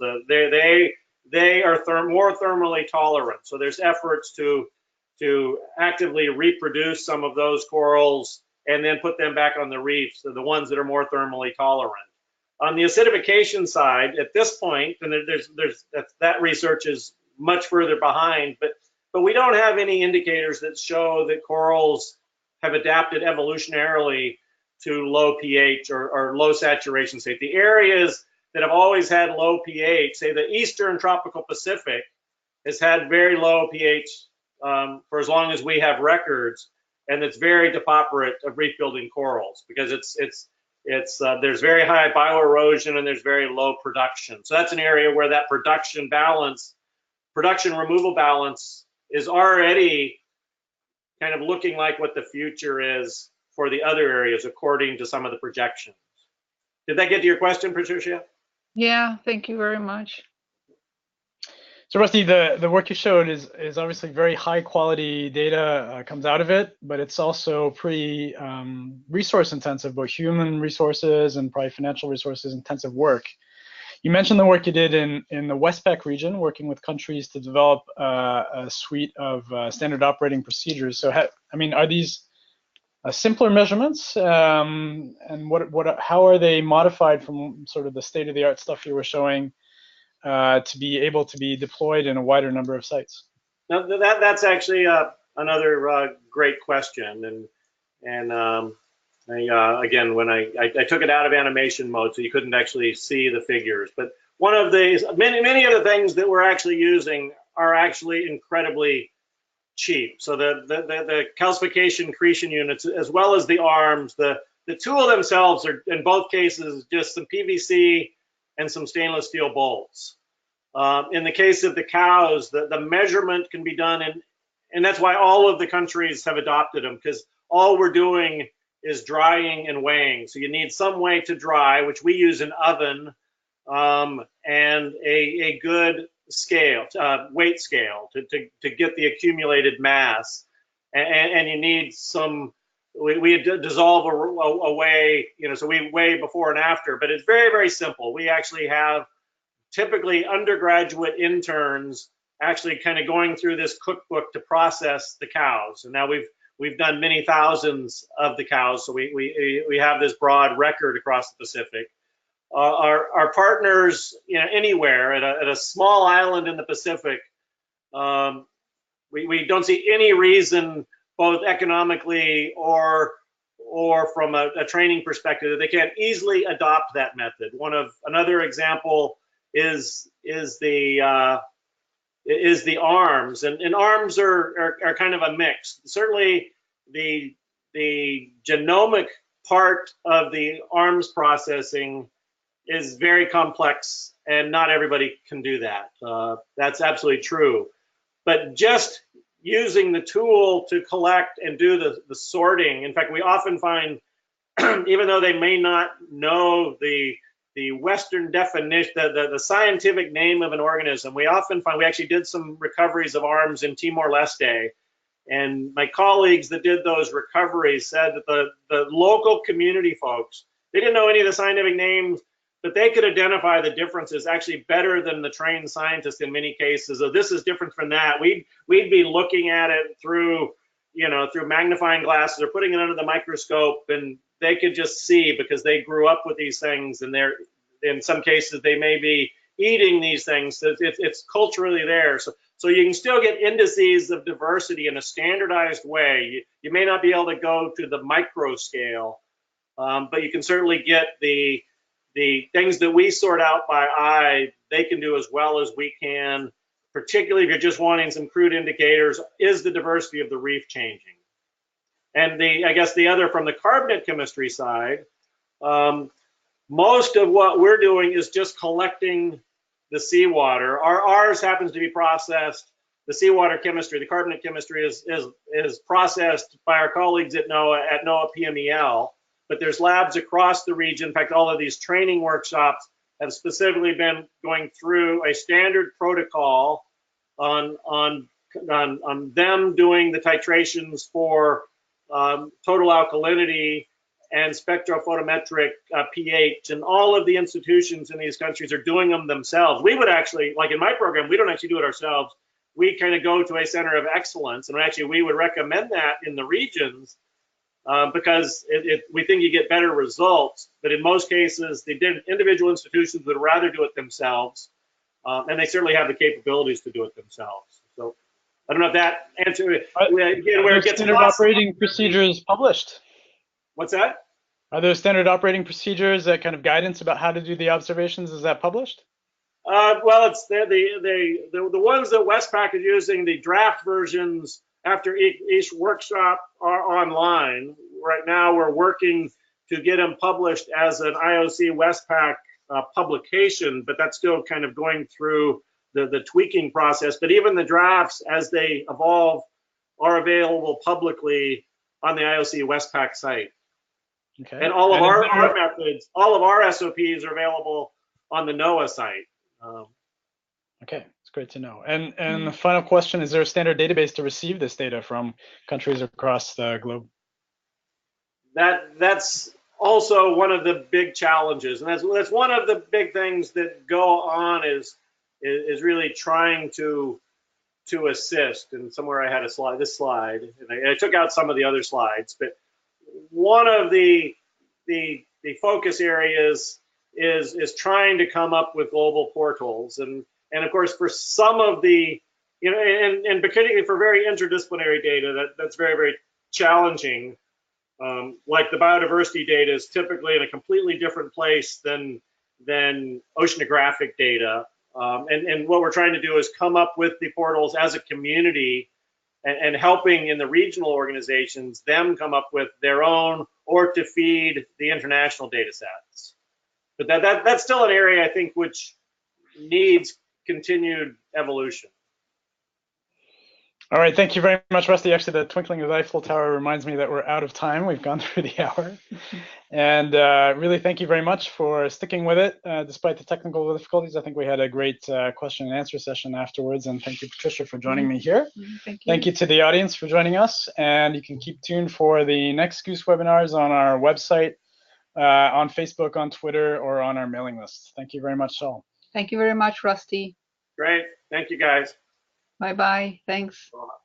They are more thermally tolerant. So there's efforts to actively reproduce some of those corals and then put them back on the reefs, so the ones that are more thermally tolerant. On the acidification side, at this point, and that research is much further behind, but we don't have any indicators that show that corals have adapted evolutionarily to low pH or low saturation state. The areas that have always had low pH, say the Eastern Tropical Pacific, has had very low pH for as long as we have records, and it's very depauperate of reef building corals because there's very high bioerosion and there's very low production. So that's an area where that production removal balance is already kind of looking like what the future is for the other areas according to some of the projections. Did that get to your question, Patricia? Yeah, thank you very much. So Rusty, the work you showed is obviously very high quality data comes out of it, but it's also pretty resource intensive, both human resources and probably financial resources intensive work. You mentioned the work you did in the WESTPAC region, working with countries to develop a suite of standard operating procedures. So, I mean, are these simpler measurements, and how are they modified from sort of the state-of-the-art stuff you were showing to be able to be deployed in a wider number of sites? Now, that's actually another great question, and again, when I took it out of animation mode, so you couldn't actually see the figures. But one of these, many of the things that we're actually using are actually incredibly cheap. So the calcification accretion units, as well as the arms, the tool themselves are in both cases just some PVC and some stainless steel bolts. In the case of the cows, the measurement can be done, and that's why all of the countries have adopted them, because all we're doing is drying and weighing. So you need some way to dry, which we use an oven, and a good scale, weight scale to get the accumulated mass. And you need some, we dissolve a weigh, so we weigh before and after, but it's very, very simple. We actually have typically undergraduate interns actually kind of going through this cookbook to process the cows. And now we've done many thousands of the cows, so we have this broad record across the Pacific. Our partners, anywhere at a small island in the Pacific, we don't see any reason, both economically or from a training perspective, that they can't easily adopt that method. Another example is the arms, and arms are kind of a mix. Certainly the genomic part of the arms processing is very complex, and not everybody can do that. That's absolutely true. But just using the tool to collect and do the sorting, in fact, we often find, even though they may not know the Western definition, the scientific name of an organism, we often find, we actually did some recoveries of arms in Timor-Leste, and my colleagues that did those recoveries said that the local community folks, they didn't know any of the scientific names, but they could identify the differences actually better than the trained scientists in many cases. So this is different from that. We'd be looking at it through magnifying glasses or putting it under the microscope, and they could just see, because they grew up with these things, and they're, in some cases, they may be eating these things. So it's culturally there. So you can still get indices of diversity in a standardized way. You may not be able to go to the micro scale, but you can certainly get the things that we sort out by eye, they can do as well as we can, particularly if you're just wanting some crude indicators. Is the diversity of the reef changing? And I guess the other, from the carbonate chemistry side, most of what we're doing is just collecting the seawater. Ours happens to be processed. The seawater chemistry, the carbonate chemistry is processed by our colleagues at NOAA PMEL. But there's labs across the region. In fact, all of these training workshops have specifically been going through a standard protocol on them doing the titrations for total alkalinity and spectrophotometric pH, and all of the institutions in these countries are doing them themselves. We would actually, like in my program, we don't actually do it ourselves. We kind of go to a center of excellence, and actually we would recommend that in the regions, because we think you get better results. But in most cases, the individual institutions would rather do it themselves, and they certainly have the capabilities to do it themselves. So I don't know if that answers it. Again, where it gets standard operating procedures published? What's that? Are there standard operating procedures, that kind of guidance about how to do the observations? Is that published? Well, it's the ones that WESTPAC is using. The draft versions after each workshop are online. Right now, we're working to get them published as an IOC WESTPAC publication, but that's still kind of going through the tweaking process. But even the drafts, as they evolve, are available publicly on the IOC WESTPAC site. Okay. And all of our methods, all of our SOPs are available on the NOAA site. Okay, it's great to know. And the final question, is there a standard database to receive this data from countries across the globe? That's also one of the big challenges, and that's one of the big things that go on is really trying to assist. And somewhere I had this slide, and I took out some of the other slides, but one of the focus areas is trying to come up with global portals, and of course for some of the, you know, and particularly for very interdisciplinary data, that's very, very challenging. Like the biodiversity data is typically in a completely different place than oceanographic data. And what we're trying to do is come up with the portals as a community and helping in the regional organizations, them come up with their own or to feed the international data sets. But that's still an area, I think, which needs continued evolution. All right, thank you very much, Rusty. Actually, the twinkling of the Eiffel Tower reminds me that we're out of time. We've gone through the hour. And really, thank you very much for sticking with it, despite the technical difficulties. I think we had a great question and answer session afterwards. And thank you, Patricia, for joining me here. Thank you. Thank you to the audience for joining us. And you can keep tuned for the next GOOS webinars on our website, on Facebook, on Twitter, or on our mailing list. Thank you very much, all. Thank you very much, Rusty. Great. Thank you, guys. Bye-bye. Thanks. Aloha.